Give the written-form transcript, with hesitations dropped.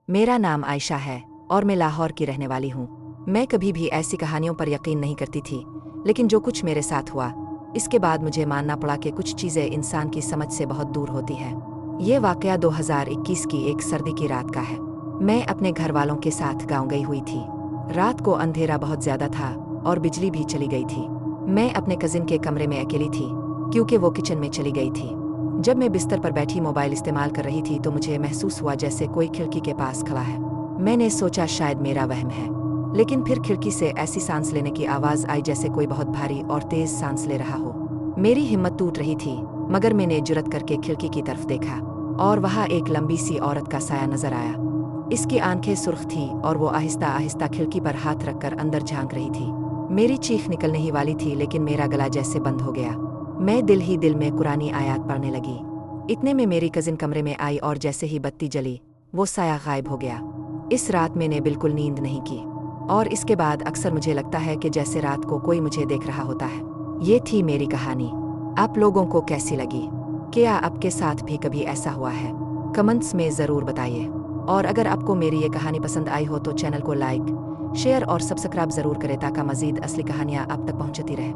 मेरा नाम आयशा है और मैं लाहौर की रहने वाली हूँ। मैं कभी भी ऐसी कहानियों पर यकीन नहीं करती थी, लेकिन जो कुछ मेरे साथ हुआ, इसके बाद मुझे मानना पड़ा कि कुछ चीज़ें इंसान की समझ से बहुत दूर होती हैं। ये वाकया 2021 की एक सर्दी की रात का है। मैं अपने घर वालों के साथ गाँव गई हुई थी। रात को अंधेरा बहुत ज़्यादा था और बिजली भी चली गई थी। मैं अपने कजिन के कमरे में अकेली थी, क्योंकि वो किचन में चली गई थी। जब मैं बिस्तर पर बैठी मोबाइल इस्तेमाल कर रही थी तो मुझे महसूस हुआ जैसे कोई खिड़की के पास खड़ा है। मैंने सोचा शायद मेरा वहम है, लेकिन फिर खिड़की से ऐसी सांस लेने की आवाज़ आई जैसे कोई बहुत भारी और तेज सांस ले रहा हो। मेरी हिम्मत टूट रही थी, मगर मैंने जुर्रत करके खिड़की की तरफ देखा और वहाँ एक लंबी सी औरत का साया नजर आया। इसकी आंखें सुर्ख थी और वो आहिस्ता आहिस्ता खिड़की पर हाथ रखकर अंदर झांक रही थी। मेरी चीख निकलने ही वाली थी, लेकिन मेरा गला जैसे बंद हो गया। मैं दिल ही दिल में कुरानी आयत पढ़ने लगी। इतने में मेरी कजिन कमरे में आई और जैसे ही बत्ती जली, वो साया गायब हो गया। इस रात मैंने बिल्कुल नींद नहीं की, और इसके बाद अक्सर मुझे लगता है कि जैसे रात को कोई मुझे देख रहा होता है। ये थी मेरी कहानी। आप लोगों को कैसी लगी? क्या आपके साथ भी कभी ऐसा हुआ है? कमेंट्स में ज़रूर बताइए। और अगर आपको मेरी ये कहानी पसंद आई हो तो चैनल को लाइक, शेयर और सब्सक्राइब ज़रूर करें ताकि मज़ीद असली कहानियाँ आप तक पहुँचती रहे।